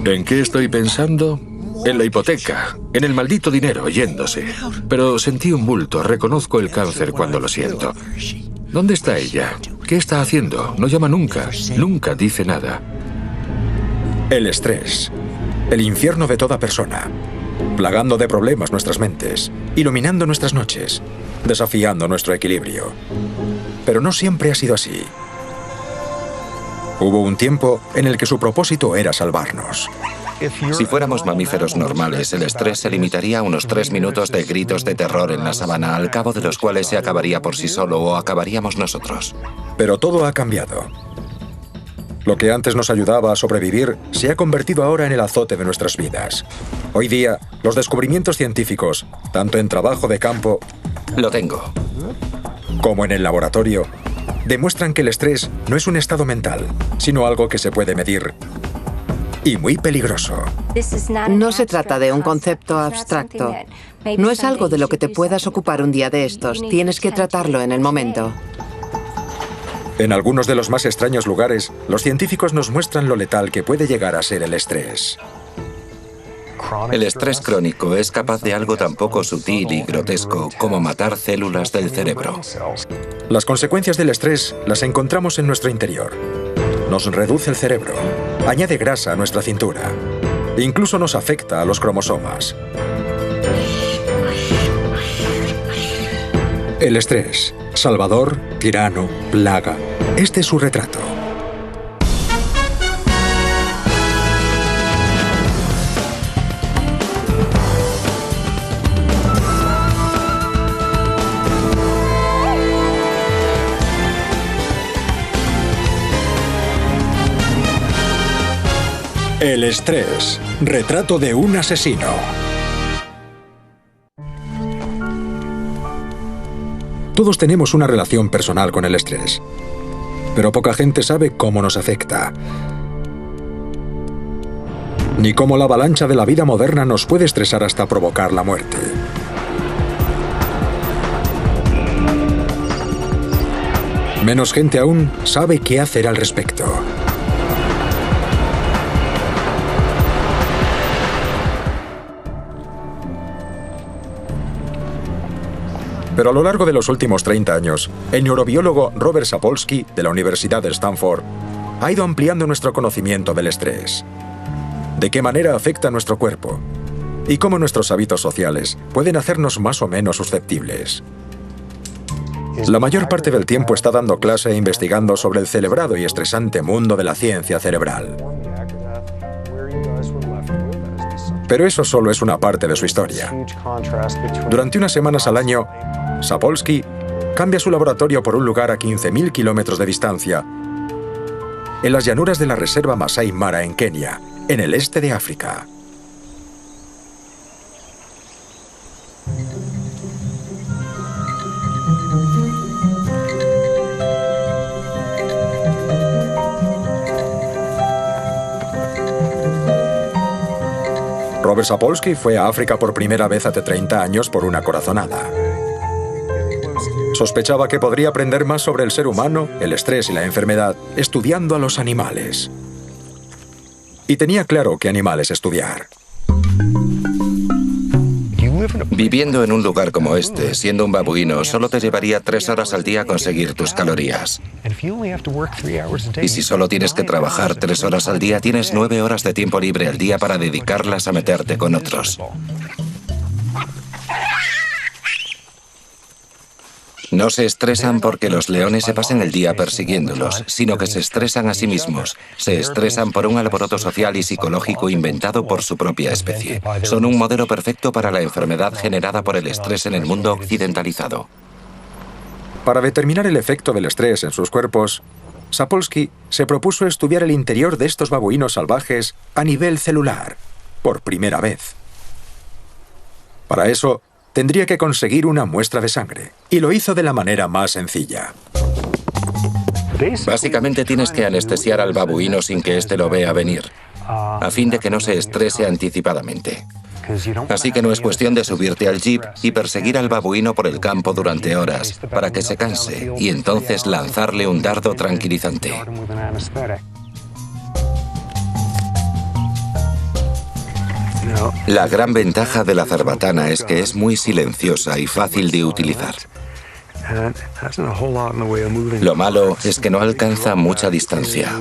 ¿En qué estoy pensando? En la hipoteca, en el maldito dinero yéndose. Pero sentí un bulto, reconozco el cáncer cuando lo siento. ¿Dónde está ella? ¿Qué está haciendo? No llama nunca, nunca dice nada. El estrés, el infierno de toda persona, plagando de problemas nuestras mentes, iluminando nuestras noches, desafiando nuestro equilibrio. Pero no siempre ha sido así. Hubo un tiempo en el que su propósito era salvarnos. Si fuéramos mamíferos normales, el estrés se limitaría a unos 3 minutos de gritos de terror en la sabana, al cabo de los cuales se acabaría por sí solo o acabaríamos nosotros. Pero todo ha cambiado. Lo que antes nos ayudaba a sobrevivir se ha convertido ahora en el azote de nuestras vidas. Hoy día, los descubrimientos científicos, tanto en trabajo de campo... Lo tengo. ...como en el laboratorio, demuestran que el estrés no es un estado mental, sino algo que se puede medir. Y muy peligroso. No se trata de un concepto abstracto. No es algo de lo que te puedas ocupar un día de estos. Tienes que tratarlo en el momento. En algunos de los más extraños lugares, los científicos nos muestran lo letal que puede llegar a ser el estrés. El estrés crónico es capaz de algo tan poco sutil y grotesco como matar células del cerebro. Las consecuencias del estrés las encontramos en nuestro interior. Nos reduce el cerebro, añade grasa a nuestra cintura, incluso nos afecta a los cromosomas. El estrés, salvador, tirano, plaga. Este es su retrato. El estrés, retrato de un asesino. Todos tenemos una relación personal con el estrés, pero poca gente sabe cómo nos afecta, ni cómo la avalancha de la vida moderna nos puede estresar hasta provocar la muerte. Menos gente aún sabe qué hacer al respecto. Pero a lo largo de los últimos 30 años, el neurobiólogo Robert Sapolsky, de la Universidad de Stanford, ha ido ampliando nuestro conocimiento del estrés. De qué manera afecta a nuestro cuerpo y cómo nuestros hábitos sociales pueden hacernos más o menos susceptibles. La mayor parte del tiempo está dando clase e investigando sobre el celebrado y estresante mundo de la ciencia cerebral. Pero eso solo es una parte de su historia. Durante unas semanas al año, Sapolsky cambia su laboratorio por un lugar a 15.000 kilómetros de distancia, en las llanuras de la reserva Masai Mara en Kenia, en el este de África. Robert Sapolsky fue a África por primera vez hace 30 años por una corazonada. Sospechaba que podría aprender más sobre el ser humano, el estrés y la enfermedad estudiando a los animales. Y tenía claro qué animales estudiar. Viviendo en un lugar como este, siendo un babuino, solo te llevaría 3 horas al día conseguir tus calorías. Y si solo tienes que trabajar 3 horas al día, tienes 9 horas de tiempo libre al día para dedicarlas a meterte con otros. No se estresan porque los leones se pasen el día persiguiéndolos, sino que se estresan a sí mismos. Se estresan por un alboroto social y psicológico inventado por su propia especie. Son un modelo perfecto para la enfermedad generada por el estrés en el mundo occidentalizado. Para determinar el efecto del estrés en sus cuerpos, Sapolsky se propuso estudiar el interior de estos babuinos salvajes a nivel celular, por primera vez. Para eso, tendría que conseguir una muestra de sangre, y lo hizo de la manera más sencilla. Básicamente tienes que anestesiar al babuino sin que éste lo vea venir, a fin de que no se estrese anticipadamente. Así que no es cuestión de subirte al jeep y perseguir al babuino por el campo durante horas, para que se canse, y entonces lanzarle un dardo tranquilizante. La gran ventaja de la cerbatana es que es muy silenciosa y fácil de utilizar. Lo malo es que no alcanza mucha distancia.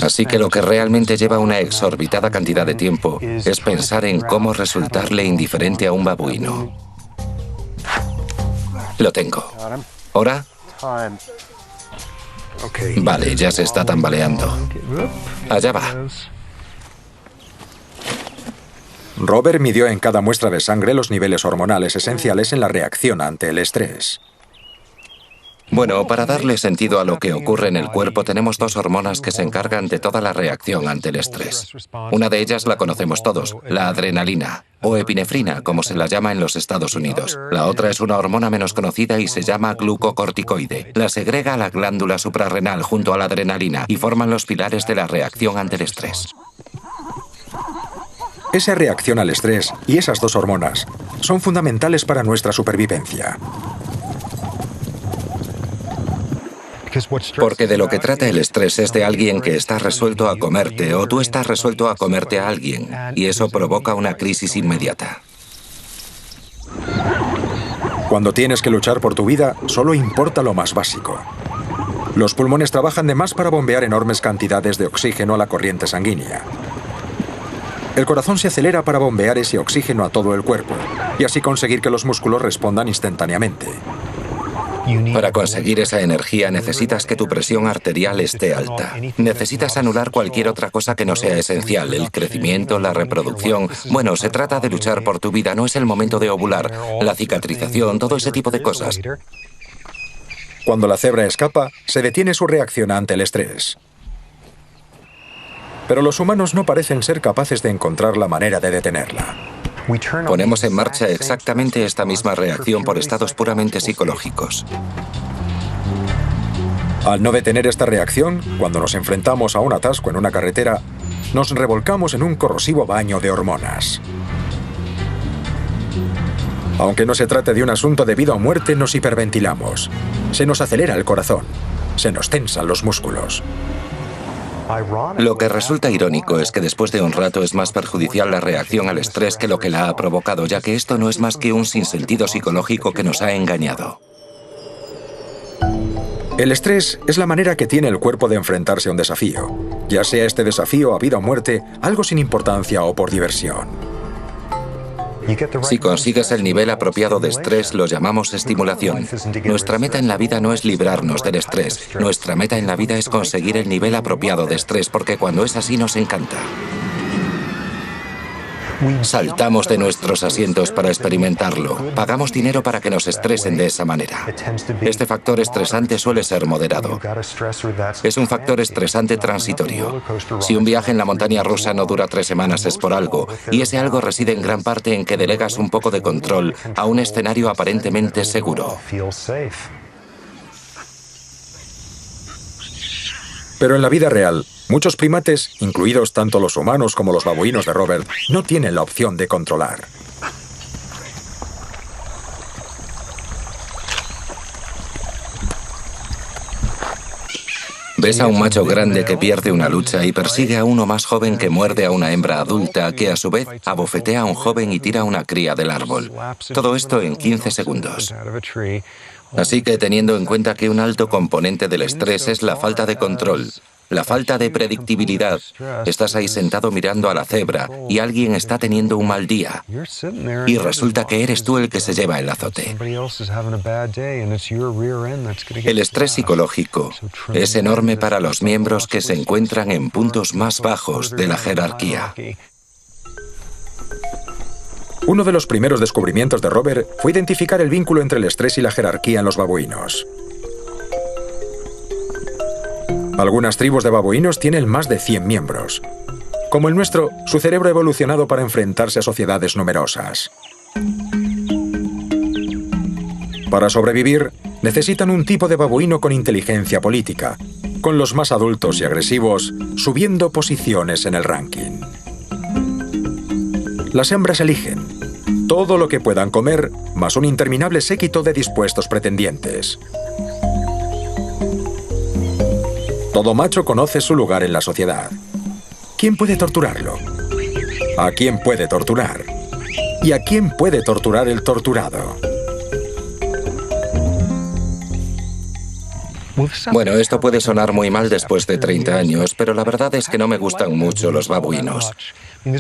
Así que lo que realmente lleva una exorbitada cantidad de tiempo es pensar en cómo resultarle indiferente a un babuino. Lo tengo. ¿Hora? Vale, ya se está tambaleando. Allá va. Robert midió en cada muestra de sangre los niveles hormonales esenciales en la reacción ante el estrés. Bueno, para darle sentido a lo que ocurre en el cuerpo, tenemos dos hormonas que se encargan de toda la reacción ante el estrés. Una de ellas la conocemos todos, la adrenalina, o epinefrina, como se la llama en los Estados Unidos. La otra es una hormona menos conocida y se llama glucocorticoide. La segrega la glándula suprarrenal junto a la adrenalina y forman los pilares de la reacción ante el estrés. Esa reacción al estrés y esas dos hormonas son fundamentales para nuestra supervivencia. Porque de lo que trata el estrés es de alguien que está resuelto a comerte o tú estás resuelto a comerte a alguien, y eso provoca una crisis inmediata. Cuando tienes que luchar por tu vida, solo importa lo más básico. Los pulmones trabajan de más para bombear enormes cantidades de oxígeno a la corriente sanguínea. El corazón se acelera para bombear ese oxígeno a todo el cuerpo y así conseguir que los músculos respondan instantáneamente. Para conseguir esa energía necesitas que tu presión arterial esté alta. Necesitas anular cualquier otra cosa que no sea esencial, el crecimiento, la reproducción. Bueno, se trata de luchar por tu vida, no es el momento de ovular, la cicatrización, todo ese tipo de cosas. Cuando la cebra escapa, se detiene su reacción ante el estrés. Pero los humanos no parecen ser capaces de encontrar la manera de detenerla. Ponemos en marcha exactamente esta misma reacción por estados puramente psicológicos. Al no detener esta reacción, cuando nos enfrentamos a un atasco en una carretera, nos revolcamos en un corrosivo baño de hormonas. Aunque no se trate de un asunto de vida o muerte, nos hiperventilamos. Se nos acelera el corazón. Se nos tensan los músculos. Lo que resulta irónico es que después de un rato es más perjudicial la reacción al estrés que lo que la ha provocado, ya que esto no es más que un sinsentido psicológico que nos ha engañado. El estrés es la manera que tiene el cuerpo de enfrentarse a un desafío, ya sea este desafío a vida o muerte, algo sin importancia o por diversión. Si consigues el nivel apropiado de estrés, lo llamamos estimulación. Nuestra meta en la vida no es librarnos del estrés. Nuestra meta en la vida es conseguir el nivel apropiado de estrés, porque cuando es así nos encanta. Saltamos de nuestros asientos para experimentarlo. Pagamos dinero para que nos estresen de esa manera. Este factor estresante suele ser moderado. Es un factor estresante transitorio. Si un viaje en la montaña rusa no dura 3 semanas es por algo, y ese algo reside en gran parte en que delegas un poco de control a un escenario aparentemente seguro. Pero en la vida real, muchos primates, incluidos tanto los humanos como los babuinos de Robert, no tienen la opción de controlar. Ves a un macho grande que pierde una lucha y persigue a uno más joven que muerde a una hembra adulta que a su vez abofetea a un joven y tira a una cría del árbol. Todo esto en 15 segundos. Así que teniendo en cuenta que un alto componente del estrés es la falta de control, la falta de predictibilidad, estás ahí sentado mirando a la cebra y alguien está teniendo un mal día y resulta que eres tú el que se lleva el azote. El estrés psicológico es enorme para los miembros que se encuentran en puntos más bajos de la jerarquía. Uno de los primeros descubrimientos de Robert fue identificar el vínculo entre el estrés y la jerarquía en los babuinos. Algunas tribus de babuinos tienen más de 100 miembros. Como el nuestro, su cerebro ha evolucionado para enfrentarse a sociedades numerosas. Para sobrevivir, necesitan un tipo de babuino con inteligencia política, con los más adultos y agresivos subiendo posiciones en el ranking. Las hembras eligen todo lo que puedan comer, más un interminable séquito de dispuestos pretendientes. Todo macho conoce su lugar en la sociedad. ¿Quién puede torturarlo? ¿A quién puede torturar? ¿Y a quién puede torturar el torturado? Bueno, esto puede sonar muy mal después de 30 años, pero la verdad es que no me gustan mucho los babuinos.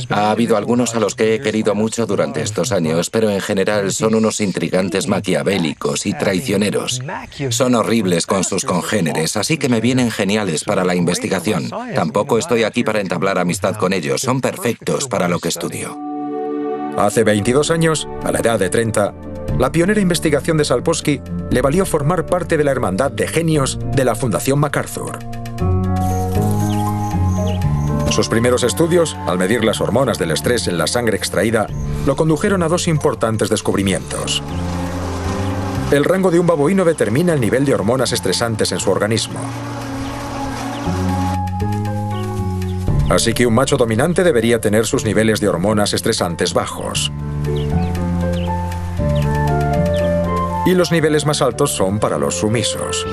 Ha habido algunos a los que he querido mucho durante estos años, pero en general son unos intrigantes maquiavélicos y traicioneros. Son horribles con sus congéneres, así que me vienen geniales para la investigación. Tampoco estoy aquí para entablar amistad con ellos, son perfectos para lo que estudio. Hace 22 años, a la edad de 30, la pionera investigación de Sapolsky le valió formar parte de la hermandad de genios de la Fundación MacArthur. Sus primeros estudios, al medir las hormonas del estrés en la sangre extraída, lo condujeron a dos importantes descubrimientos. El rango de un babuino determina el nivel de hormonas estresantes en su organismo. Así que un macho dominante debería tener sus niveles de hormonas estresantes bajos. Y los niveles más altos son para los sumisos.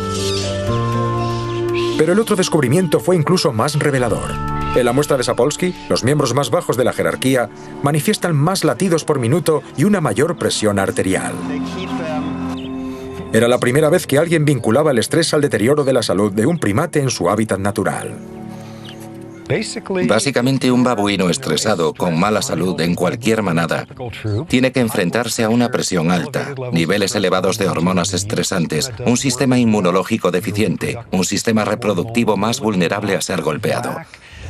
Pero el otro descubrimiento fue incluso más revelador. En la muestra de Sapolsky, los miembros más bajos de la jerarquía manifiestan más latidos por minuto y una mayor presión arterial. Era la primera vez que alguien vinculaba el estrés al deterioro de la salud de un primate en su hábitat natural. Básicamente, un babuino estresado con mala salud en cualquier manada tiene que enfrentarse a una presión alta, niveles elevados de hormonas estresantes, un sistema inmunológico deficiente, un sistema reproductivo más vulnerable a ser golpeado.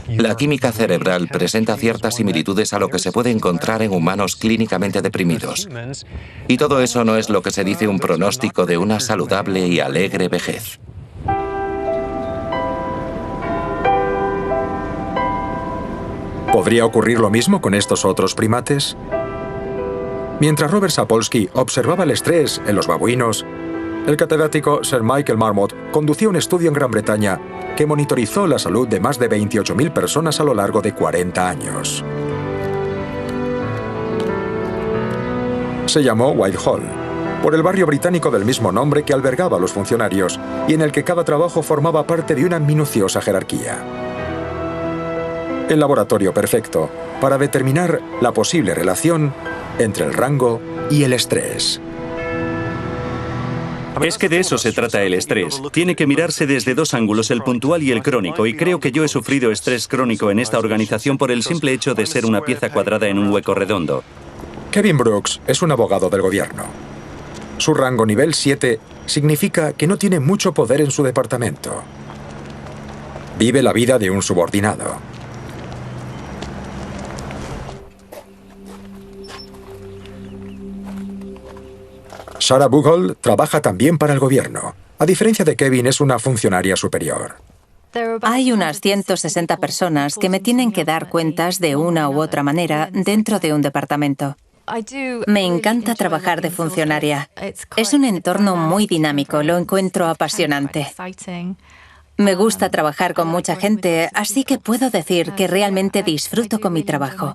La química cerebral presenta ciertas similitudes a lo que se puede encontrar en humanos clínicamente deprimidos. Y todo eso no es lo que se dice un pronóstico de una saludable y alegre vejez. ¿Podría ocurrir lo mismo con estos otros primates? Mientras Robert Sapolsky observaba el estrés en los babuinos, el catedrático Sir Michael Marmot conducía un estudio en Gran Bretaña que monitorizó la salud de más de 28.000 personas a lo largo de 40 años. Se llamó Whitehall, por el barrio británico del mismo nombre que albergaba a los funcionarios y en el que cada trabajo formaba parte de una minuciosa jerarquía. El laboratorio perfecto para determinar la posible relación entre el rango y el estrés. Es que de eso se trata el estrés. Tiene que mirarse desde dos ángulos, el puntual y el crónico, y creo que yo he sufrido estrés crónico en esta organización por el simple hecho de ser una pieza cuadrada en un hueco redondo. Kevin Brooks es un abogado del gobierno. Su rango nivel 7 significa que no tiene mucho poder en su departamento. Vive la vida de un subordinado. Sarah Buchholz trabaja también para el gobierno. A diferencia de Kevin, es una funcionaria superior. Hay unas 160 personas que me tienen que dar cuentas de una u otra manera dentro de un departamento. Me encanta trabajar de funcionaria. Es un entorno muy dinámico, lo encuentro apasionante. Me gusta trabajar con mucha gente, así que puedo decir que realmente disfruto con mi trabajo.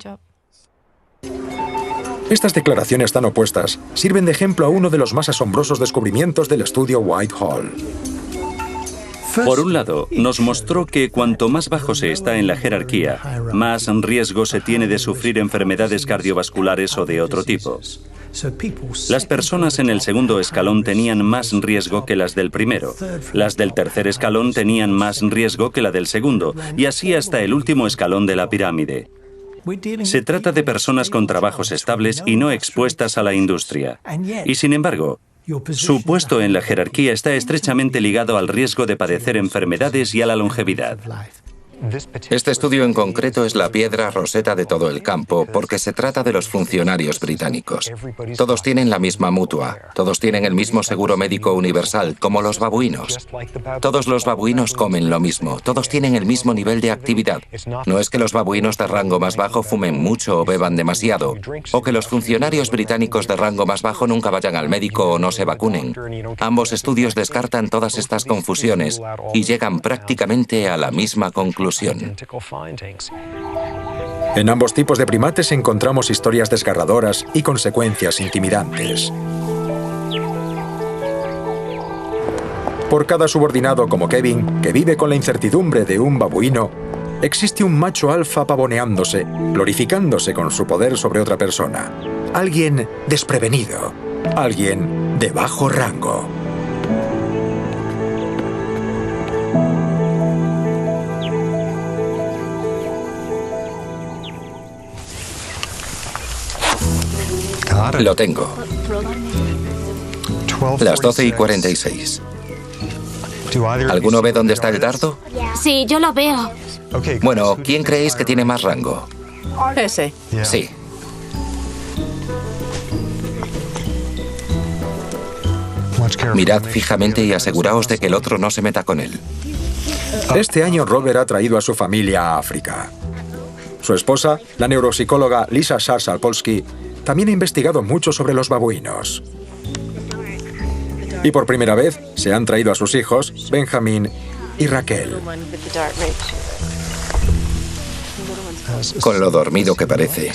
Estas declaraciones tan opuestas sirven de ejemplo a uno de los más asombrosos descubrimientos del estudio Whitehall. Por un lado, nos mostró que cuanto más bajo se está en la jerarquía, más riesgo se tiene de sufrir enfermedades cardiovasculares o de otro tipo. Las personas en el segundo escalón tenían más riesgo que las del primero. Las del tercer escalón tenían más riesgo que la del segundo, y así hasta el último escalón de la pirámide. Se trata de personas con trabajos estables y no expuestas a la industria. Y sin embargo, su puesto en la jerarquía está estrechamente ligado al riesgo de padecer enfermedades y a la longevidad. Este estudio en concreto es la piedra roseta de todo el campo, porque se trata de los funcionarios británicos. Todos tienen la misma mutua, todos tienen el mismo seguro médico universal, como los babuinos. Todos los babuinos comen lo mismo, todos tienen el mismo nivel de actividad. No es que los babuinos de rango más bajo fumen mucho o beban demasiado, o que los funcionarios británicos de rango más bajo nunca vayan al médico o no se vacunen. Ambos estudios descartan todas estas confusiones y llegan prácticamente a la misma conclusión. En ambos tipos de primates encontramos historias desgarradoras y consecuencias intimidantes. Por cada subordinado como Kevin, que vive con la incertidumbre de un babuino, existe un macho alfa pavoneándose, glorificándose con su poder sobre otra persona. Alguien desprevenido, alguien de bajo rango. Lo tengo. Las 12:46. ¿Alguno ve dónde está el dardo? Sí, yo lo veo. Bueno, ¿quién creéis que tiene más rango? Ese. Sí. Mirad fijamente y aseguraos de que el otro no se meta con él. Este año Robert ha traído a su familia a África. Su esposa, la neuropsicóloga Lisa Sapolsky, también ha investigado mucho sobre los babuinos. Y por primera vez se han traído a sus hijos, Benjamin y Raquel. Con lo dormido que parece.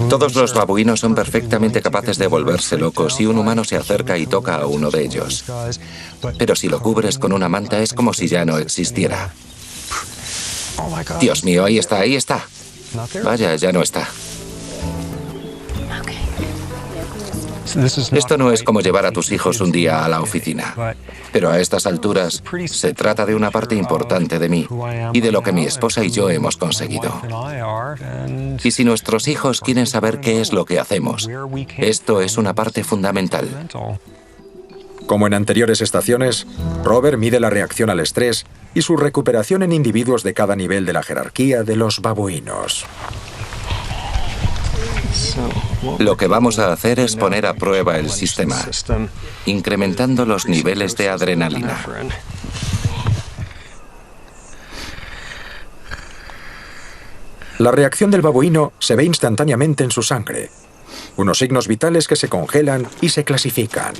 Todos los babuinos son perfectamente capaces de volverse locos si un humano se acerca y toca a uno de ellos. Pero si lo cubres con una manta es como si ya no existiera. Dios mío, ahí está, ahí está. Vaya, ya no está. Esto no es como llevar a tus hijos un día a la oficina. Pero a estas alturas se trata de una parte importante de mí y de lo que mi esposa y yo hemos conseguido. Y si nuestros hijos quieren saber qué es lo que hacemos, esto es una parte fundamental. Como en anteriores estaciones, Robert mide la reacción al estrés y su recuperación en individuos de cada nivel de la jerarquía de los babuinos. Lo que vamos a hacer es poner a prueba el sistema, incrementando los niveles de adrenalina. La reacción del babuino se ve instantáneamente en su sangre. Unos signos vitales que se congelan y se clasifican.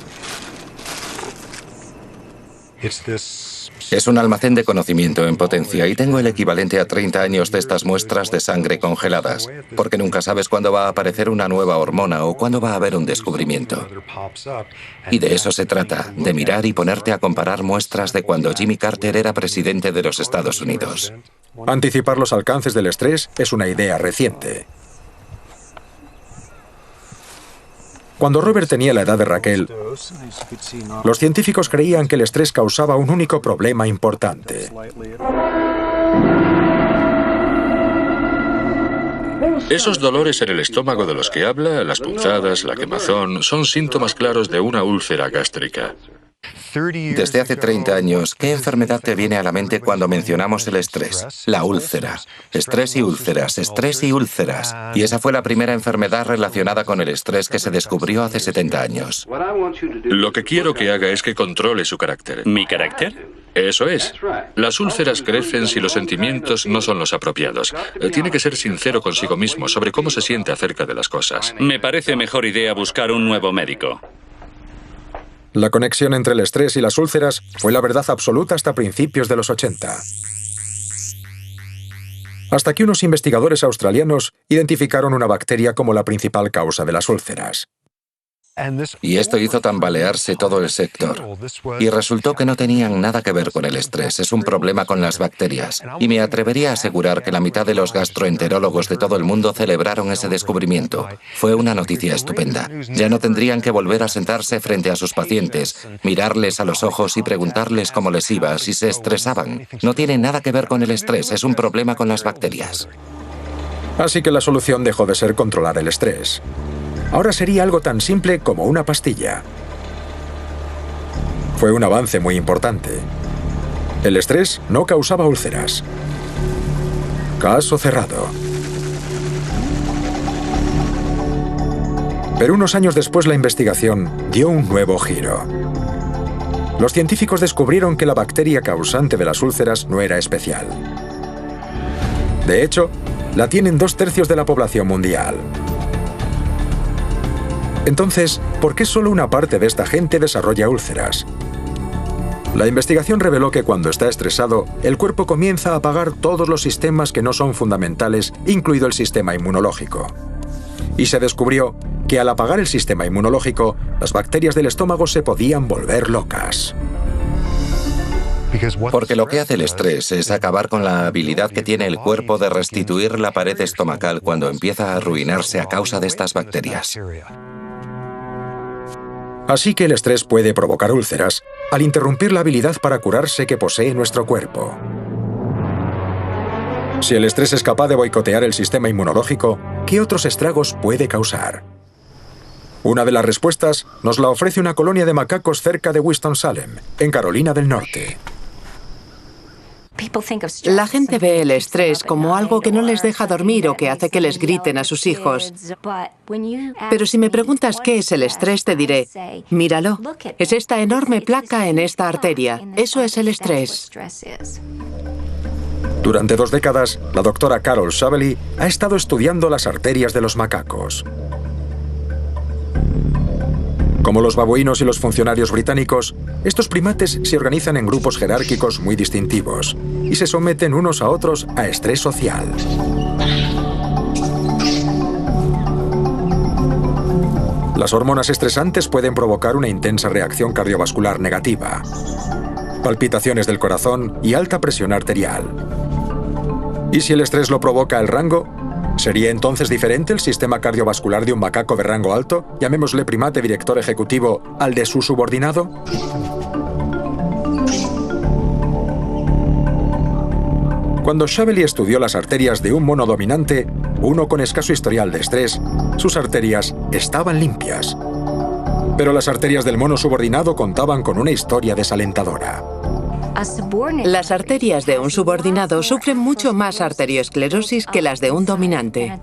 Es un almacén de conocimiento en potencia y tengo el equivalente a 30 años de estas muestras de sangre congeladas, porque nunca sabes cuándo va a aparecer una nueva hormona o cuándo va a haber un descubrimiento. Y de eso se trata, de mirar y ponerte a comparar muestras de cuando Jimmy Carter era presidente de los Estados Unidos. Anticipar los alcances del estrés es una idea reciente. Cuando Robert tenía la edad de Raquel, los científicos creían que el estrés causaba un único problema importante. Esos dolores en el estómago de los que habla, las punzadas, la quemazón, son síntomas claros de una úlcera gástrica. Desde hace 30 años, ¿qué enfermedad te viene a la mente cuando mencionamos el estrés? La úlcera. Estrés y úlceras, estrés y úlceras. Y esa fue la primera enfermedad relacionada con el estrés que se descubrió hace 70 años. Lo que quiero que haga es que controle su carácter. ¿Mi carácter? Eso es. Las úlceras crecen si los sentimientos no son los apropiados. Tiene que ser sincero consigo mismo sobre cómo se siente acerca de las cosas. Me parece mejor idea buscar un nuevo médico. La conexión entre el estrés y las úlceras fue la verdad absoluta hasta principios de los 80. Hasta que unos investigadores australianos identificaron una bacteria como la principal causa de las úlceras. Y esto hizo tambalearse todo el sector. Y resultó que no tenían nada que ver con el estrés, es un problema con las bacterias. Y me atrevería a asegurar que la mitad de los gastroenterólogos de todo el mundo celebraron ese descubrimiento. Fue una noticia estupenda. Ya no tendrían que volver a sentarse frente a sus pacientes, mirarles a los ojos y preguntarles cómo les iba, si se estresaban. No tiene nada que ver con el estrés, es un problema con las bacterias. Así que la solución dejó de ser controlar el estrés. Ahora sería algo tan simple como una pastilla. Fue un avance muy importante. El estrés no causaba úlceras. Caso cerrado. Pero unos años después la investigación dio un nuevo giro. Los científicos descubrieron que la bacteria causante de las úlceras no era especial. De hecho, la tienen 2/3 de la población mundial. Entonces, ¿por qué solo una parte de esta gente desarrolla úlceras? La investigación reveló que cuando está estresado, el cuerpo comienza a apagar todos los sistemas que no son fundamentales, incluido el sistema inmunológico. Y se descubrió que al apagar el sistema inmunológico, las bacterias del estómago se podían volver locas. Porque lo que hace el estrés es acabar con la habilidad que tiene el cuerpo de restituir la pared estomacal cuando empieza a arruinarse a causa de estas bacterias. Así que el estrés puede provocar úlceras al interrumpir la habilidad para curarse que posee nuestro cuerpo. Si el estrés es capaz de boicotear el sistema inmunológico, ¿qué otros estragos puede causar? Una de las respuestas nos la ofrece una colonia de macacos cerca de Winston-Salem, en Carolina del Norte. La gente ve el estrés como algo que no les deja dormir o que hace que les griten a sus hijos. Pero si me preguntas qué es el estrés, te diré, míralo, es esta enorme placa en esta arteria. Eso es el estrés. Durante 2 décadas, la doctora Carol Shavely ha estado estudiando las arterias de los macacos. Como los babuinos y los funcionarios británicos, estos primates se organizan en grupos jerárquicos muy distintivos y se someten unos a otros a estrés social. Las hormonas estresantes pueden provocar una intensa reacción cardiovascular negativa, palpitaciones del corazón y alta presión arterial. ¿Y si el estrés lo provoca el rango? ¿Sería entonces diferente el sistema cardiovascular de un macaco de rango alto, llamémosle primate director ejecutivo, al de su subordinado? Cuando Shavely estudió las arterias de un mono dominante, uno con escaso historial de estrés, sus arterias estaban limpias. Pero las arterias del mono subordinado contaban con una historia desalentadora. Las arterias de un subordinado sufren mucho más arteriosclerosis que las de un dominante.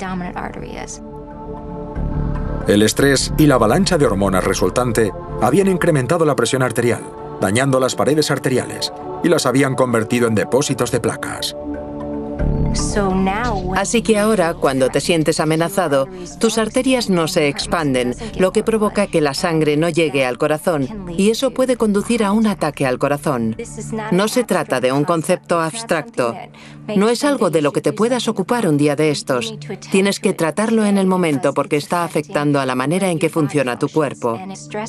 El estrés y la avalancha de hormonas resultante habían incrementado la presión arterial, dañando las paredes arteriales, y las habían convertido en depósitos de placas. Así que ahora, cuando te sientes amenazado, tus arterias no se expanden, lo que provoca que la sangre no llegue al corazón, y eso puede conducir a un ataque al corazón. No se trata de un concepto abstracto. No es algo de lo que te puedas ocupar un día de estos. Tienes que tratarlo en el momento porque está afectando a la manera en que funciona tu cuerpo.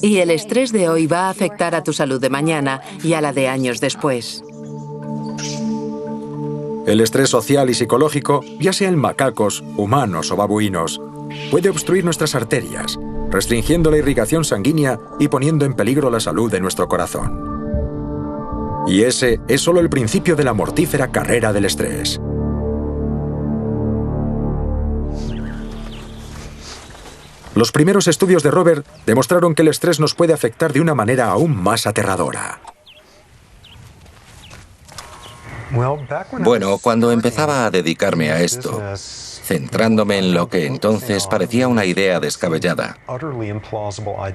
Y el estrés de hoy va a afectar a tu salud de mañana y a la de años después. El estrés social y psicológico, ya sea en macacos, humanos o babuinos, puede obstruir nuestras arterias, restringiendo la irrigación sanguínea y poniendo en peligro la salud de nuestro corazón. Y ese es solo el principio de la mortífera carrera del estrés. Los primeros estudios de Robert demostraron que el estrés nos puede afectar de una manera aún más aterradora. Bueno, cuando empezaba a dedicarme a esto, centrándome en lo que entonces parecía una idea descabellada,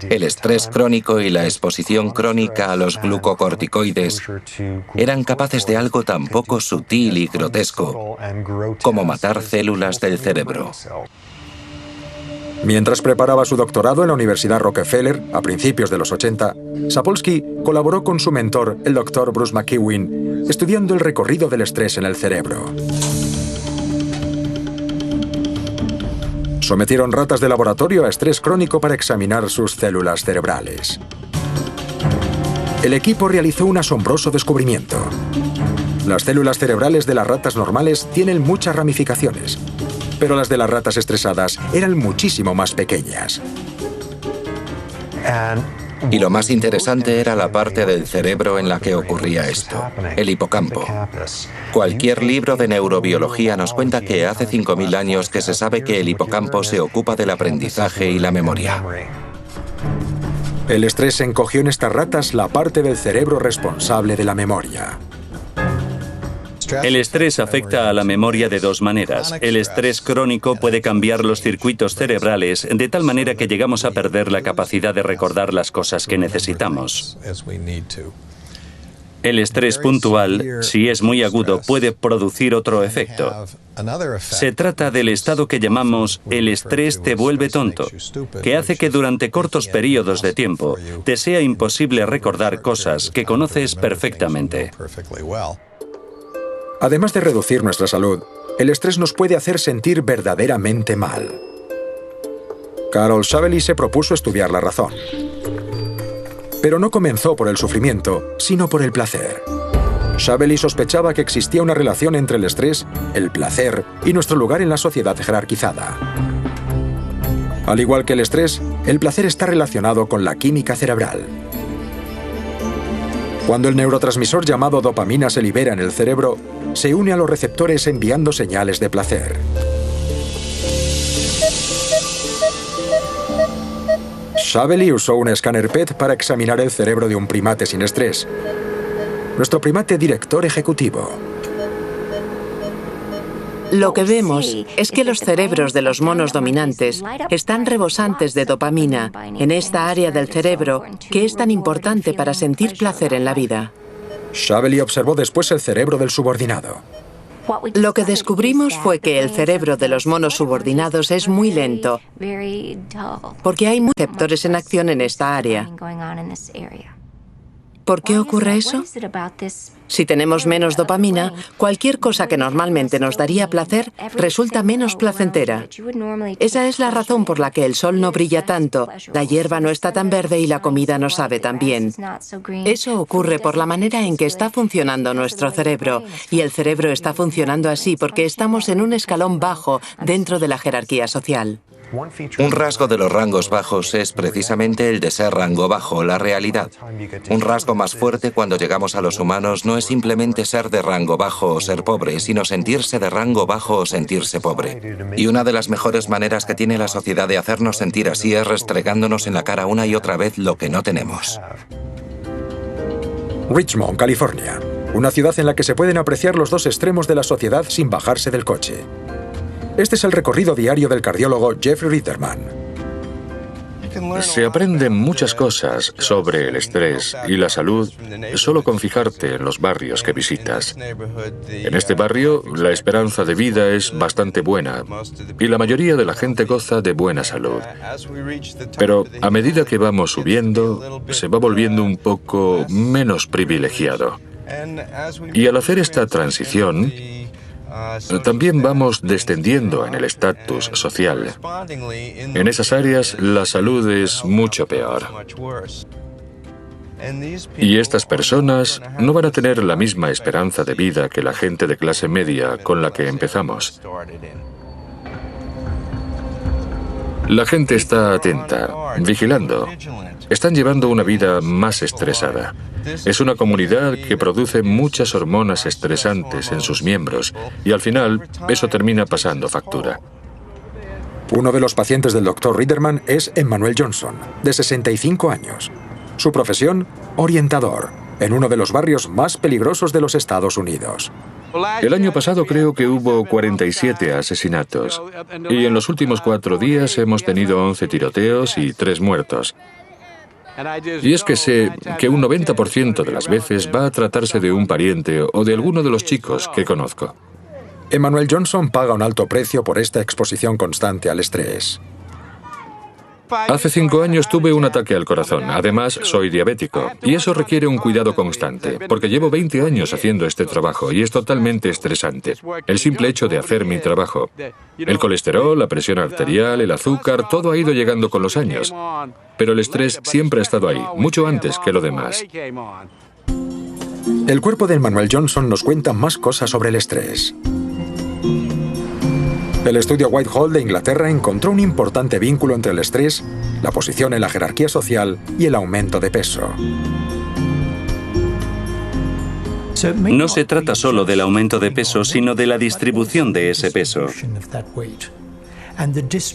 el estrés crónico y la exposición crónica a los glucocorticoides eran capaces de algo tan poco sutil y grotesco como matar células del cerebro. Mientras preparaba su doctorado en la Universidad Rockefeller a principios de los 80, Sapolsky colaboró con su mentor, el Dr. Bruce McEwen, estudiando el recorrido del estrés en el cerebro. Sometieron ratas de laboratorio a estrés crónico para examinar sus células cerebrales. El equipo realizó un asombroso descubrimiento. Las células cerebrales de las ratas normales tienen muchas ramificaciones, pero las de las ratas estresadas eran muchísimo más pequeñas. Y lo más interesante era la parte del cerebro en la que ocurría esto, el hipocampo. Cualquier libro de neurobiología nos cuenta que hace 5.000 años que se sabe que el hipocampo se ocupa del aprendizaje y la memoria. El estrés encogió en estas ratas la parte del cerebro responsable de la memoria. El estrés afecta a la memoria de 2 maneras. El estrés crónico puede cambiar los circuitos cerebrales de tal manera que llegamos a perder la capacidad de recordar las cosas que necesitamos. El estrés puntual, si es muy agudo, puede producir otro efecto. Se trata del estado que llamamos el estrés te vuelve tonto, que hace que durante cortos periodos de tiempo te sea imposible recordar cosas que conoces perfectamente. Además de reducir nuestra salud, el estrés nos puede hacer sentir verdaderamente mal. Carol Shavely se propuso estudiar la razón. Pero no comenzó por el sufrimiento, sino por el placer. Shavely sospechaba que existía una relación entre el estrés, el placer y nuestro lugar en la sociedad jerarquizada. Al igual que el estrés, el placer está relacionado con la química cerebral. Cuando el neurotransmisor llamado dopamina se libera en el cerebro, se une a los receptores enviando señales de placer. Shavely usó un escáner PET para examinar el cerebro de un primate sin estrés. Nuestro primate director ejecutivo. Lo que vemos es que los cerebros de los monos dominantes están rebosantes de dopamina en esta área del cerebro que es tan importante para sentir placer en la vida. Shavely observó después el cerebro del subordinado. Lo que descubrimos fue que el cerebro de los monos subordinados es muy lento, porque hay muchos receptores en acción en esta área. ¿Por qué ocurre eso? Si tenemos menos dopamina, cualquier cosa que normalmente nos daría placer resulta menos placentera. Esa es la razón por la que el sol no brilla tanto, la hierba no está tan verde y la comida no sabe tan bien. Eso ocurre por la manera en que está funcionando nuestro cerebro, y el cerebro está funcionando así porque estamos en un escalón bajo dentro de la jerarquía social. Un rasgo de los rangos bajos es precisamente el de ser rango bajo, la realidad. Un rasgo más fuerte cuando llegamos a los humanos no es simplemente ser de rango bajo o ser pobre, sino sentirse de rango bajo o sentirse pobre. Y una de las mejores maneras que tiene la sociedad de hacernos sentir así es restregándonos en la cara una y otra vez lo que no tenemos. Richmond, California. Una ciudad en la que se pueden apreciar los dos extremos de la sociedad sin bajarse del coche. Este es el recorrido diario del cardiólogo Jeffrey Riederman. Se aprenden muchas cosas sobre el estrés y la salud solo con fijarte en los barrios que visitas. En este barrio, la esperanza de vida es bastante buena y la mayoría de la gente goza de buena salud. Pero a medida que vamos subiendo, se va volviendo un poco menos privilegiado. Y al hacer esta transición, también vamos descendiendo en el estatus social. En esas áreas, la salud es mucho peor. Y estas personas no van a tener la misma esperanza de vida que la gente de clase media con la que empezamos. La gente está atenta, vigilando. Están llevando una vida más estresada. Es una comunidad que produce muchas hormonas estresantes en sus miembros y al final eso termina pasando factura. Uno de los pacientes del Dr. Riederman es Emmanuel Johnson, de 65 años. Su profesión, orientador, en uno de los barrios más peligrosos de los Estados Unidos. El año pasado creo que hubo 47 asesinatos y en los últimos 4 días hemos tenido 11 tiroteos y 3 muertos. Y es que sé que un 90% de las veces va a tratarse de un pariente o de alguno de los chicos que conozco. Emmanuel Johnson paga un alto precio por esta exposición constante al estrés. Hace 5 años tuve un ataque al corazón. Además, soy diabético. Y eso requiere un cuidado constante, porque llevo 20 años haciendo este trabajo y es totalmente estresante. El simple hecho de hacer mi trabajo. El colesterol, la presión arterial, el azúcar, todo ha ido llegando con los años. Pero el estrés siempre ha estado ahí, mucho antes que lo demás. El cuerpo de Emmanuel Johnson nos cuenta más cosas sobre el estrés. El estudio Whitehall de Inglaterra encontró un importante vínculo entre el estrés, la posición en la jerarquía social y el aumento de peso. No se trata solo del aumento de peso, sino de la distribución de ese peso.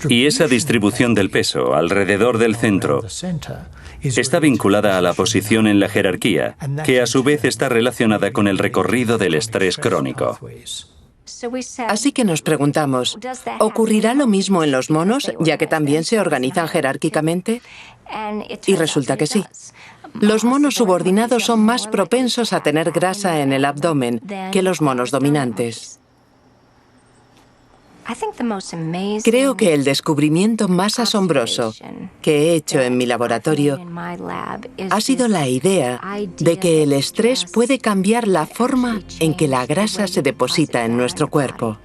Y esa distribución del peso alrededor del centro está vinculada a la posición en la jerarquía, que a su vez está relacionada con el recorrido del estrés crónico. Así que nos preguntamos, ¿ocurrirá lo mismo en los monos, ya que también se organizan jerárquicamente? Y resulta que sí. Los monos subordinados son más propensos a tener grasa en el abdomen que los monos dominantes. Creo que el descubrimiento más asombroso que he hecho en mi laboratorio ha sido la idea de que el estrés puede cambiar la forma en que la grasa se deposita en nuestro cuerpo.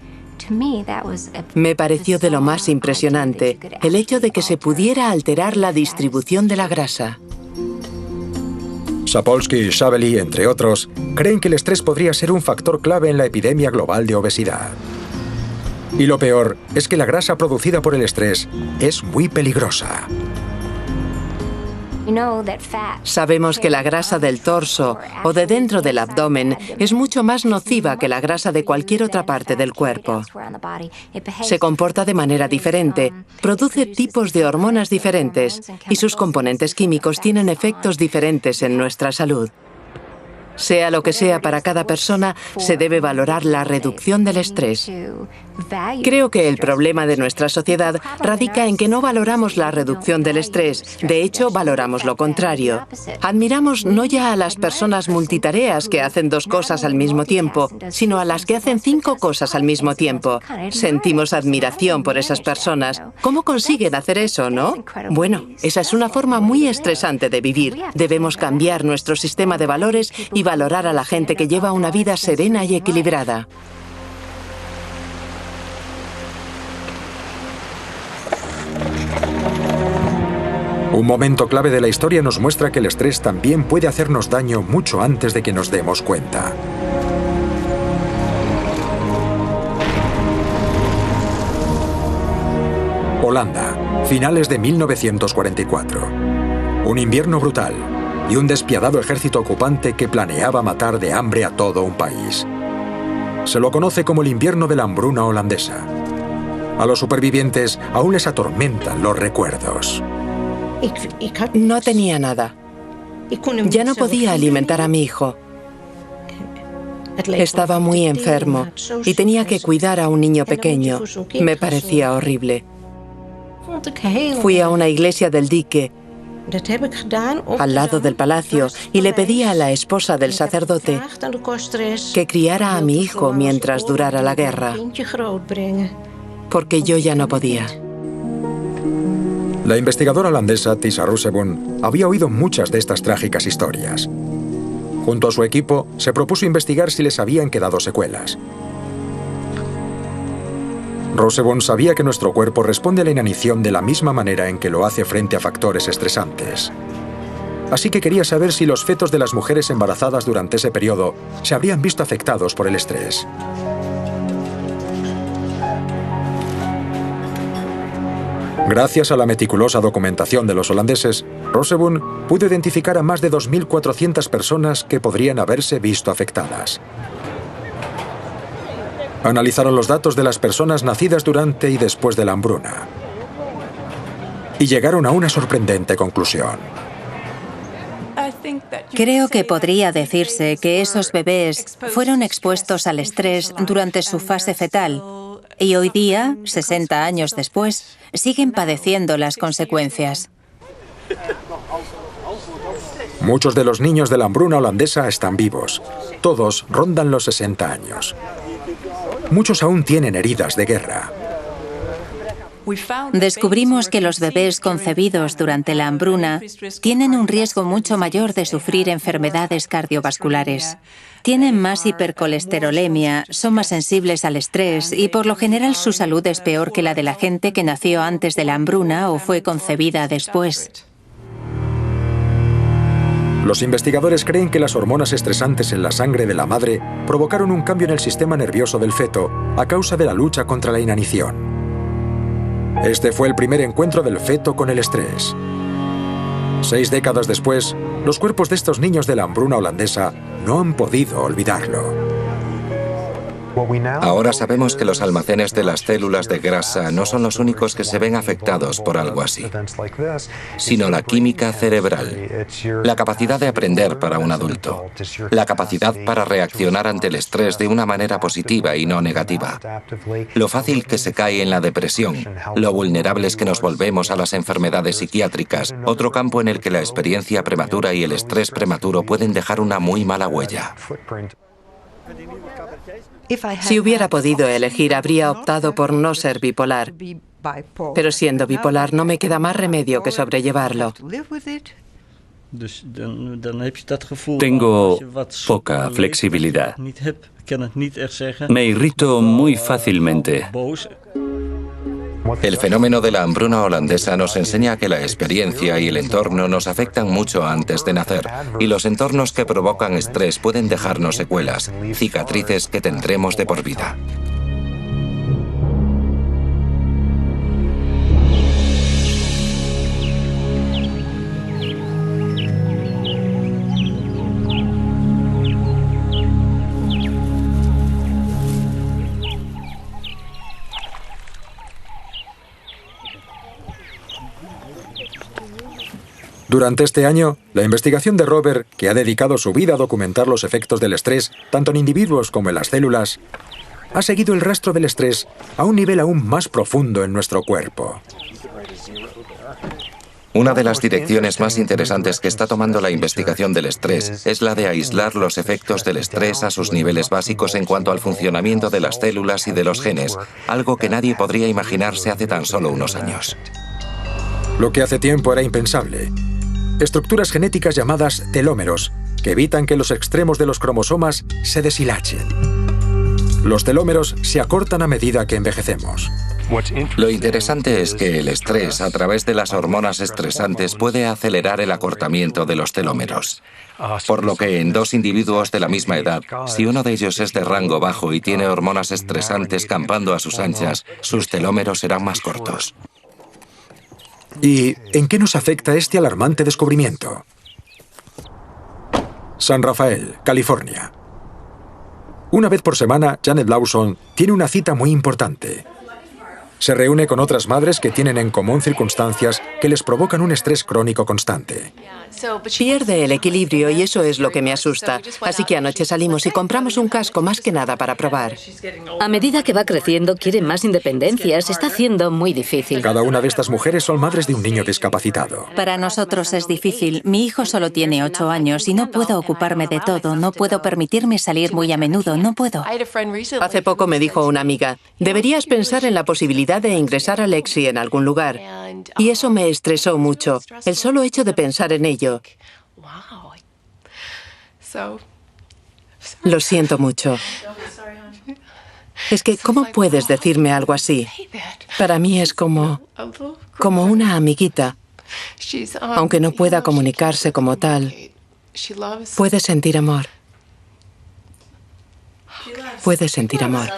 Me pareció de lo más impresionante el hecho de que se pudiera alterar la distribución de la grasa. Sapolsky y Shevely, entre otros, creen que el estrés podría ser un factor clave en la epidemia global de obesidad. Y lo peor es que la grasa producida por el estrés es muy peligrosa. Sabemos que la grasa del torso o de dentro del abdomen es mucho más nociva que la grasa de cualquier otra parte del cuerpo. Se comporta de manera diferente, produce tipos de hormonas diferentes y sus componentes químicos tienen efectos diferentes en nuestra salud. Sea lo que sea para cada persona, se debe valorar la reducción del estrés. Creo que el problema de nuestra sociedad radica en que no valoramos la reducción del estrés. De hecho, valoramos lo contrario. Admiramos no ya a las personas multitareas que hacen 2 cosas al mismo tiempo, sino a las que hacen 5 cosas al mismo tiempo. Sentimos admiración por esas personas. ¿Cómo consiguen hacer eso, no? Bueno, esa es una forma muy estresante de vivir. Debemos cambiar nuestro sistema de valores y valorar a la gente que lleva una vida serena y equilibrada. Un momento clave de la historia nos muestra que el estrés también puede hacernos daño mucho antes de que nos demos cuenta. Holanda, finales de 1944. Un invierno brutal y un despiadado ejército ocupante que planeaba matar de hambre a todo un país. Se lo conoce como el invierno de la hambruna holandesa. A los supervivientes aún les atormentan los recuerdos. No tenía nada. Ya no podía alimentar a mi hijo. Estaba muy enfermo y tenía que cuidar a un niño pequeño. Me parecía horrible. Fui a una iglesia del dique, al lado del palacio, y le pedí a la esposa del sacerdote que criara a mi hijo mientras durara la guerra, porque yo ya no podía. La investigadora holandesa Tissa Roosevelt había oído muchas de estas trágicas historias. Junto a su equipo, se propuso investigar si les habían quedado secuelas. Roosevelt sabía que nuestro cuerpo responde a la inanición de la misma manera en que lo hace frente a factores estresantes. Así que quería saber si los fetos de las mujeres embarazadas durante ese periodo se habrían visto afectados por el estrés. Gracias a la meticulosa documentación de los holandeses, Roosevelt pudo identificar a más de 2.400 personas que podrían haberse visto afectadas. Analizaron los datos de las personas nacidas durante y después de la hambruna y llegaron a una sorprendente conclusión. Creo que podría decirse que esos bebés fueron expuestos al estrés durante su fase fetal y hoy día, 60 años después, siguen padeciendo las consecuencias. Muchos de los niños de la hambruna holandesa están vivos. Todos rondan los 60 años. Muchos aún tienen heridas de guerra. Descubrimos que los bebés concebidos durante la hambruna tienen un riesgo mucho mayor de sufrir enfermedades cardiovasculares. Tienen más hipercolesterolemia, son más sensibles al estrés y por lo general su salud es peor que la de la gente que nació antes de la hambruna o fue concebida después. Los investigadores creen que las hormonas estresantes en la sangre de la madre provocaron un cambio en el sistema nervioso del feto a causa de la lucha contra la inanición. Este fue el primer encuentro del feto con el estrés. 6 décadas después, los cuerpos de estos niños de la hambruna holandesa no han podido olvidarlo. Ahora sabemos que los almacenes de las células de grasa no son los únicos que se ven afectados por algo así, sino la química cerebral, la capacidad de aprender para un adulto, la capacidad para reaccionar ante el estrés de una manera positiva y no negativa, lo fácil que se cae en la depresión, lo vulnerables que nos volvemos a las enfermedades psiquiátricas, otro campo en el que la experiencia prematura y el estrés prematuro pueden dejar una muy mala huella. Si hubiera podido elegir, habría optado por no ser bipolar. Pero siendo bipolar, no me queda más remedio que sobrellevarlo. Tengo poca flexibilidad. Me irrito muy fácilmente. El fenómeno de la hambruna holandesa nos enseña que la experiencia y el entorno nos afectan mucho antes de nacer, y los entornos que provocan estrés pueden dejarnos secuelas, cicatrices que tendremos de por vida. Durante este año, la investigación de Robert, que ha dedicado su vida a documentar los efectos del estrés, tanto en individuos como en las células, ha seguido el rastro del estrés a un nivel aún más profundo en nuestro cuerpo. Una de las direcciones más interesantes que está tomando la investigación del estrés es la de aislar los efectos del estrés a sus niveles básicos en cuanto al funcionamiento de las células y de los genes, algo que nadie podría imaginarse hace tan solo unos años. Lo que hace tiempo era impensable. Estructuras genéticas llamadas telómeros, que evitan que los extremos de los cromosomas se deshilachen. Los telómeros se acortan a medida que envejecemos. Lo interesante es que el estrés, a través de las hormonas estresantes, puede acelerar el acortamiento de los telómeros. Por lo que en dos individuos de la misma edad, si uno de ellos es de rango bajo y tiene hormonas estresantes campando a sus anchas, sus telómeros serán más cortos. ¿Y en qué nos afecta este alarmante descubrimiento? San Rafael, California. Una vez por semana, Janet Lawson tiene una cita muy importante. Se reúne con otras madres que tienen en común circunstancias que les provocan un estrés crónico constante. Pierde el equilibrio y eso es lo que me asusta. Así que anoche salimos y compramos un casco más que nada para probar. A medida que va creciendo, quiere más independencia. Se está haciendo muy difícil. Cada una de estas mujeres son madres de un niño discapacitado. Para nosotros es difícil. Mi hijo solo tiene 8 años y no puedo ocuparme de todo. No puedo permitirme salir muy a menudo. No puedo. Hace poco me dijo una amiga, deberías pensar en la posibilidad de ingresar a Lexi en algún lugar. Y eso me estresó mucho, el solo hecho de pensar en ello. Lo siento mucho. Es que, ¿cómo puedes decirme algo así? Para mí es como una amiguita. Aunque no pueda comunicarse como tal, puede sentir amor. Puede sentir amor.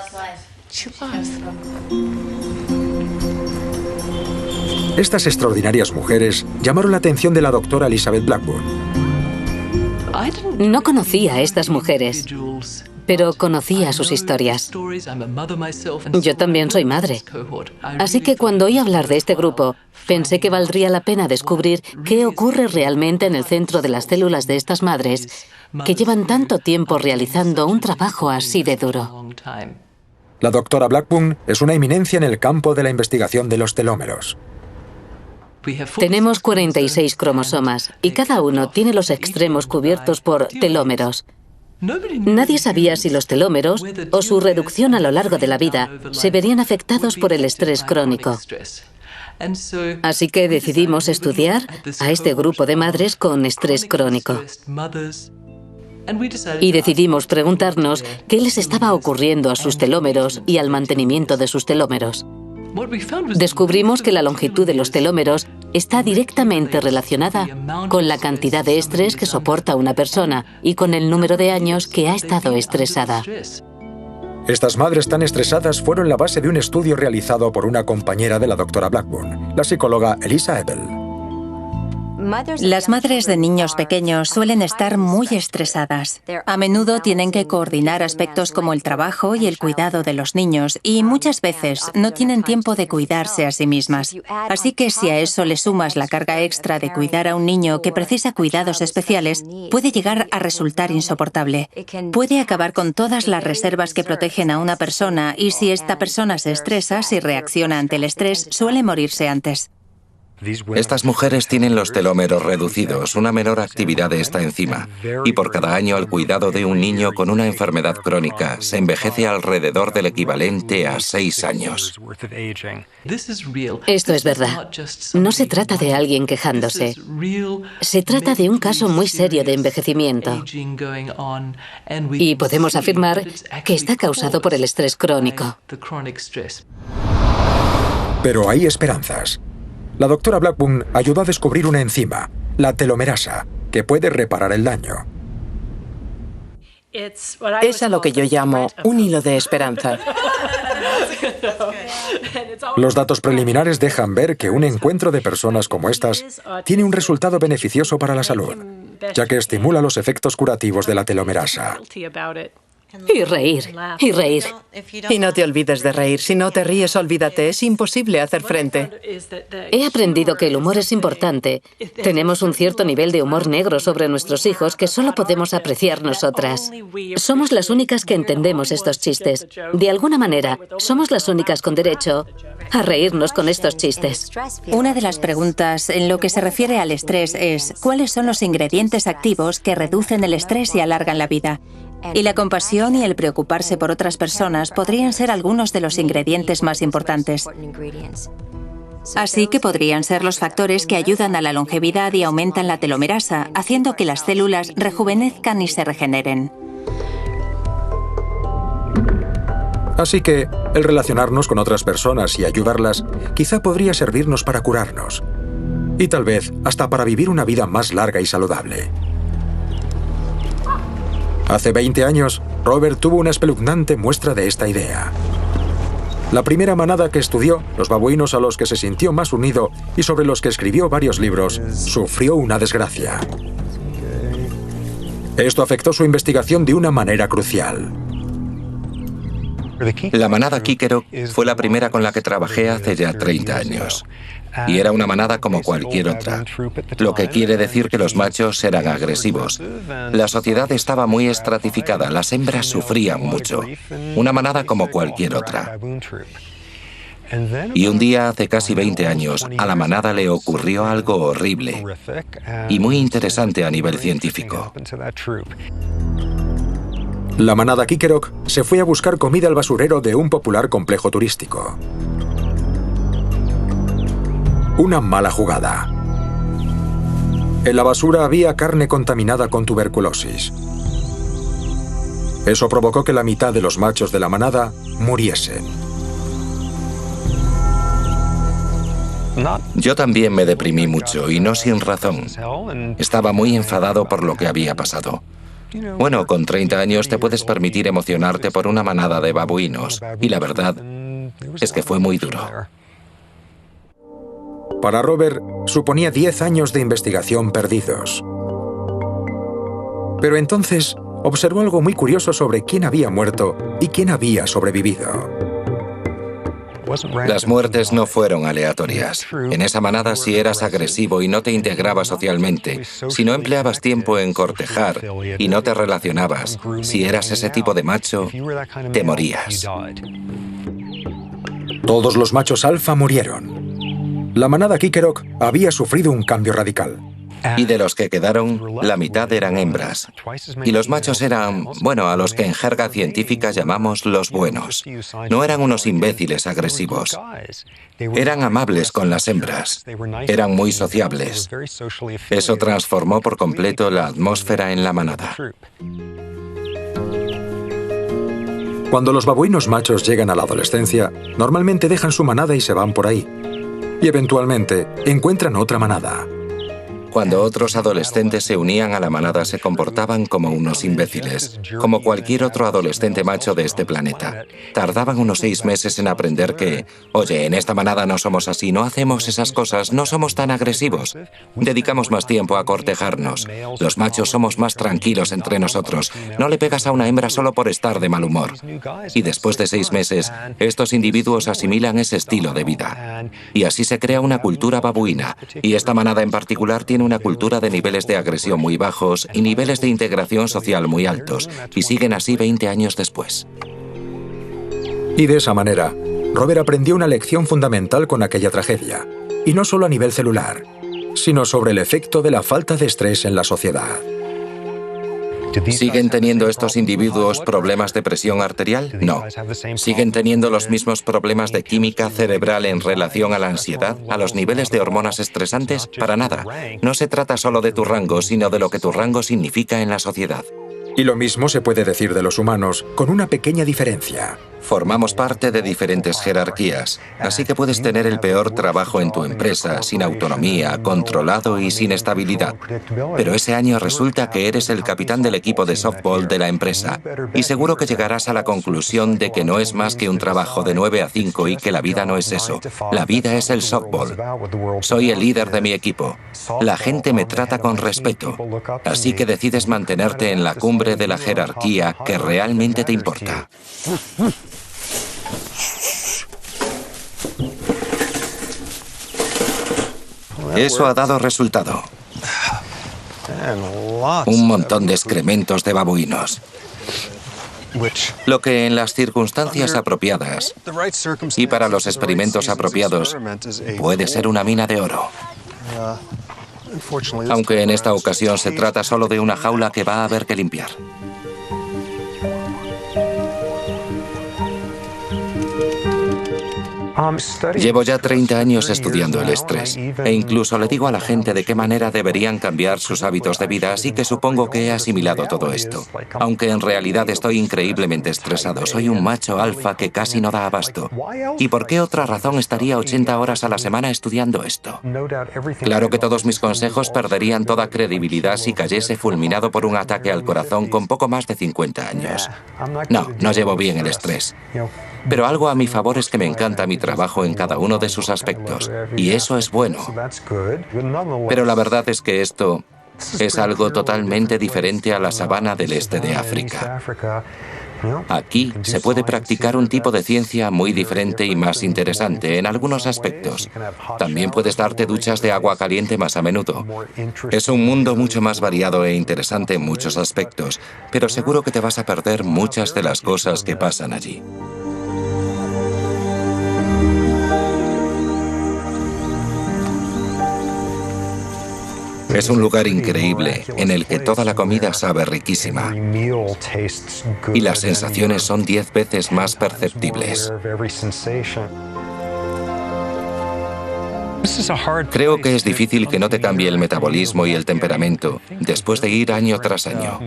Estas extraordinarias mujeres llamaron la atención de la doctora Elizabeth Blackburn. No conocía a estas mujeres, pero conocía sus historias. Yo también soy madre. Así que cuando oí hablar de este grupo, pensé que valdría la pena descubrir qué ocurre realmente en el centro de las células de estas madres que llevan tanto tiempo realizando un trabajo así de duro. La doctora Blackburn es una eminencia en el campo de la investigación de los telómeros. Tenemos 46 cromosomas y cada uno tiene los extremos cubiertos por telómeros. Nadie sabía si los telómeros o su reducción a lo largo de la vida se verían afectados por el estrés crónico. Así que decidimos estudiar a este grupo de madres con estrés crónico. Y decidimos preguntarnos qué les estaba ocurriendo a sus telómeros y al mantenimiento de sus telómeros. Descubrimos que la longitud de los telómeros está directamente relacionada con la cantidad de estrés que soporta una persona y con el número de años que ha estado estresada. Estas madres tan estresadas fueron la base de un estudio realizado por una compañera de la doctora Blackburn, la psicóloga Elisa Ebel. Las madres de niños pequeños suelen estar muy estresadas. A menudo tienen que coordinar aspectos como el trabajo y el cuidado de los niños y muchas veces no tienen tiempo de cuidarse a sí mismas. Así que si a eso le sumas la carga extra de cuidar a un niño que precisa cuidados especiales, puede llegar a resultar insoportable. Puede acabar con todas las reservas que protegen a una persona y si esta persona se estresa, si reacciona ante el estrés, suele morirse antes. Estas mujeres tienen los telómeros reducidos, una menor actividad de esta enzima, y por cada año el cuidado de un niño con una enfermedad crónica se envejece alrededor del equivalente a 6 años. Esto es verdad. No se trata de alguien quejándose. Se trata de un caso muy serio de envejecimiento. Y podemos afirmar que está causado por el estrés crónico. Pero hay esperanzas. La doctora Blackburn ayudó a descubrir una enzima, la telomerasa, que puede reparar el daño. Es a lo que yo llamo un hilo de esperanza. Los datos preliminares dejan ver que un encuentro de personas como estas tiene un resultado beneficioso para la salud, ya que estimula los efectos curativos de la telomerasa. Y reír, y reír. Y no te olvides de reír. Si no te ríes, olvídate. Es imposible hacer frente. He aprendido que el humor es importante. Tenemos un cierto nivel de humor negro sobre nuestros hijos que solo podemos apreciar nosotras. Somos las únicas que entendemos estos chistes. De alguna manera, somos las únicas con derecho a reírnos con estos chistes. Una de las preguntas en lo que se refiere al estrés es ¿cuáles son los ingredientes activos que reducen el estrés y alargan la vida? Y la compasión y el preocuparse por otras personas podrían ser algunos de los ingredientes más importantes. Así que podrían ser los factores que ayudan a la longevidad y aumentan la telomerasa, haciendo que las células rejuvenezcan y se regeneren. Así que el relacionarnos con otras personas y ayudarlas quizá podría servirnos para curarnos. Y tal vez hasta para vivir una vida más larga y saludable. Hace 20 años, Robert tuvo una espeluznante muestra de esta idea. La primera manada que estudió, los babuinos a los que se sintió más unido y sobre los que escribió varios libros, sufrió una desgracia. Esto afectó su investigación de una manera crucial. La manada Kikerok fue la primera con la que trabajé hace ya 30 años. Y era una manada como cualquier otra, lo que quiere decir que los machos eran agresivos. La sociedad estaba muy estratificada, las hembras sufrían mucho. Una manada como cualquier otra. Y un día, hace casi 20 años, a la manada le ocurrió algo horrible y muy interesante a nivel científico. La manada Kikerok se fue a buscar comida al basurero de un popular complejo turístico. Una mala jugada. En la basura había carne contaminada con tuberculosis. Eso provocó que la mitad de los machos de la manada muriesen. Yo también me deprimí mucho y no sin razón. Estaba muy enfadado por lo que había pasado. Bueno, con 30 años te puedes permitir emocionarte por una manada de babuinos y la verdad es que fue muy duro. Para Robert, suponía 10 años de investigación perdidos. Pero entonces observó algo muy curioso sobre quién había muerto y quién había sobrevivido. Las muertes no fueron aleatorias. En esa manada, si eras agresivo y no te integrabas socialmente, si no empleabas tiempo en cortejar y no te relacionabas, si eras ese tipo de macho, te morías. Todos los machos alfa murieron. La manada Kikerok había sufrido un cambio radical. Y de los que quedaron, la mitad eran hembras. Y los machos eran, bueno, a los que en jerga científica llamamos los buenos. No eran unos imbéciles agresivos. Eran amables con las hembras. Eran muy sociables. Eso transformó por completo la atmósfera en la manada. Cuando los babuinos machos llegan a la adolescencia, normalmente dejan su manada y se van por ahí. Y eventualmente encuentran otra manada. Cuando otros adolescentes se unían a la manada se comportaban como unos imbéciles, como cualquier otro adolescente macho de este planeta. Tardaban unos 6 meses en aprender que, oye, en esta manada no somos así, no hacemos esas cosas, no somos tan agresivos. Dedicamos más tiempo a cortejarnos. Los machos somos más tranquilos entre nosotros. No le pegas a una hembra solo por estar de mal humor. Y después de 6 meses, estos individuos asimilan ese estilo de vida. Y así se crea una cultura babuina. Y esta manada en particular tiene una cultura de niveles de agresión muy bajos y niveles de integración social muy altos, y siguen así 20 años después. Y de esa manera, Robert aprendió una lección fundamental con aquella tragedia. Y no solo a nivel celular, sino sobre el efecto de la falta de estrés en la sociedad. ¿Siguen teniendo estos individuos problemas de presión arterial? No. ¿Siguen teniendo los mismos problemas de química cerebral en relación a la ansiedad, a los niveles de hormonas estresantes? Para nada. No se trata solo de tu rango, sino de lo que tu rango significa en la sociedad. Y lo mismo se puede decir de los humanos, con una pequeña diferencia. Formamos parte de diferentes jerarquías, así que puedes tener el peor trabajo en tu empresa, sin autonomía, controlado y sin estabilidad. Pero ese año resulta que eres el capitán del equipo de softball de la empresa, y seguro que llegarás a la conclusión de que no es más que un trabajo de 9 a 5 y que la vida no es eso. La vida es el softball. Soy el líder de mi equipo. La gente me trata con respeto, así que decides mantenerte en la cumbre de la jerarquía que realmente te importa. Eso ha dado resultado. Un montón de excrementos de babuinos. Lo que en las circunstancias apropiadas y para los experimentos apropiados puede ser una mina de oro. Aunque en esta ocasión se trata solo de una jaula que va a haber que limpiar. Llevo ya 30 años estudiando el estrés e incluso le digo a la gente de qué manera deberían cambiar sus hábitos de vida, así que supongo que he asimilado todo esto. Aunque en realidad estoy increíblemente estresado, soy un macho alfa que casi no da abasto. ¿Y por qué otra razón estaría 80 horas a la semana estudiando esto? Claro que todos mis consejos perderían toda credibilidad si cayese fulminado por un ataque al corazón con poco más de 50 años. No llevo bien el estrés. Pero algo a mi favor es que me encanta mi trabajo en cada uno de sus aspectos, y eso es bueno. Pero la verdad es que esto es algo totalmente diferente a la sabana del este de África. Aquí se puede practicar un tipo de ciencia muy diferente y más interesante en algunos aspectos. También puedes darte duchas de agua caliente más a menudo. Es un mundo mucho más variado e interesante en muchos aspectos, pero seguro que te vas a perder muchas de las cosas que pasan allí. Es un lugar increíble en el que toda la comida sabe riquísima y las sensaciones son 10 veces más perceptibles. Creo que es difícil que no te cambie el metabolismo y el temperamento después de ir año tras año.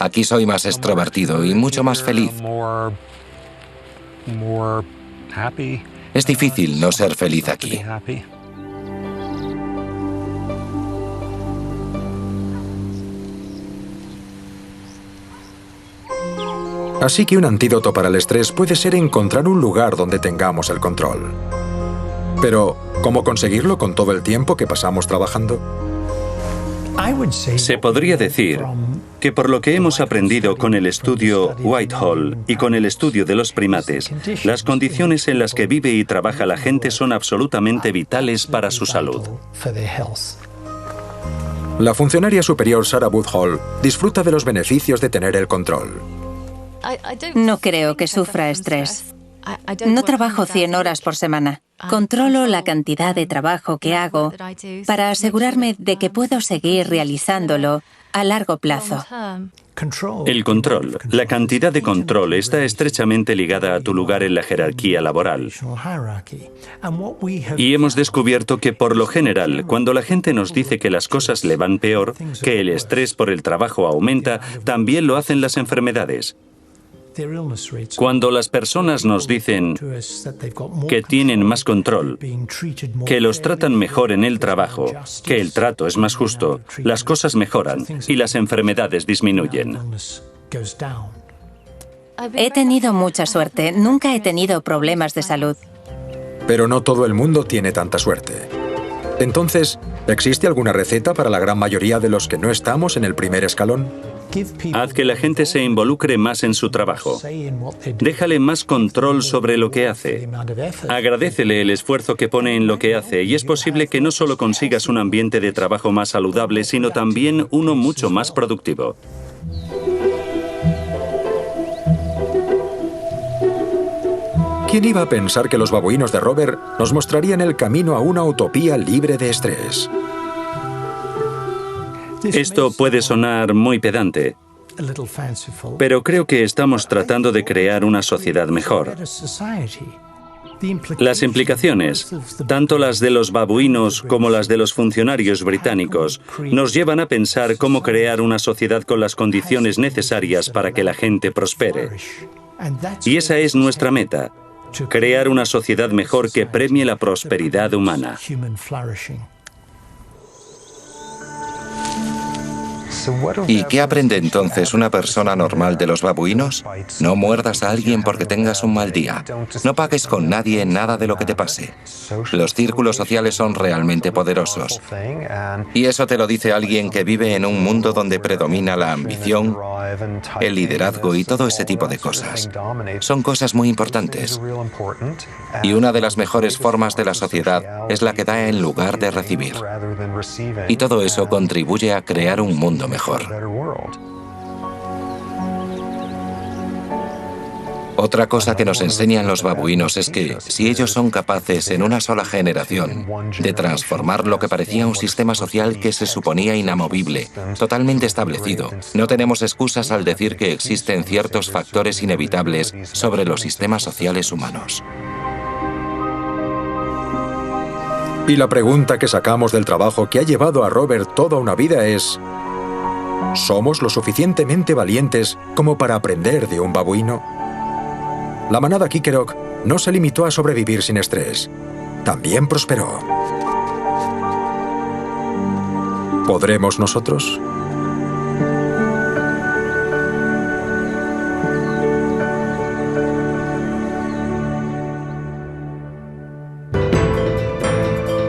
Aquí soy más extrovertido y mucho más feliz. Es difícil no ser feliz aquí. Así que un antídoto para el estrés puede ser encontrar un lugar donde tengamos el control. Pero, ¿cómo conseguirlo con todo el tiempo que pasamos trabajando? Se podría decir que por lo que hemos aprendido con el estudio Whitehall y con el estudio de los primates, las condiciones en las que vive y trabaja la gente son absolutamente vitales para su salud. La funcionaria superior Sarah Woodhull disfruta de los beneficios de tener el control. No creo que sufra estrés. No trabajo 100 horas por semana. Controlo la cantidad de trabajo que hago para asegurarme de que puedo seguir realizándolo a largo plazo. El control, la cantidad de control está estrechamente ligada a tu lugar en la jerarquía laboral. Y hemos descubierto que por lo general, cuando la gente nos dice que las cosas le van peor, que el estrés por el trabajo aumenta, también lo hacen las enfermedades. Cuando las personas nos dicen que tienen más control, que los tratan mejor en el trabajo, que el trato es más justo, las cosas mejoran y las enfermedades disminuyen. He tenido mucha suerte. Nunca he tenido problemas de salud. Pero no todo el mundo tiene tanta suerte. Entonces, ¿existe alguna receta para la gran mayoría de los que no estamos en el primer escalón? Haz que la gente se involucre más en su trabajo. Déjale más control sobre lo que hace. Agradécele el esfuerzo que pone en lo que hace y es posible que no solo consigas un ambiente de trabajo más saludable, sino también uno mucho más productivo. ¿Quién iba a pensar que los babuinos de Robert nos mostrarían el camino a una utopía libre de estrés? Esto puede sonar muy pedante, pero creo que estamos tratando de crear una sociedad mejor. Las implicaciones, tanto las de los babuinos como las de los funcionarios británicos, nos llevan a pensar cómo crear una sociedad con las condiciones necesarias para que la gente prospere. Y esa es nuestra meta, crear una sociedad mejor que premie la prosperidad humana. ¿Y qué aprende entonces una persona normal de los babuinos? No muerdas a alguien porque tengas un mal día. No pagues con nadie nada de lo que te pase. Los círculos sociales son realmente poderosos. Y eso te lo dice alguien que vive en un mundo donde predomina la ambición, el liderazgo y todo ese tipo de cosas. Son cosas muy importantes. Y una de las mejores formas de la sociedad es la que da en lugar de recibir. Y todo eso contribuye a crear un mundo mejor. Otra cosa que nos enseñan los babuinos es que, si ellos son capaces en una sola generación de transformar lo que parecía un sistema social que se suponía inamovible, totalmente establecido, no tenemos excusas al decir que existen ciertos factores inevitables sobre los sistemas sociales humanos. Y la pregunta que sacamos del trabajo que ha llevado a Robert toda una vida es: ¿somos lo suficientemente valientes como para aprender de un babuino? La manada Kikerok no se limitó a sobrevivir sin estrés. También prosperó. ¿Podremos nosotros?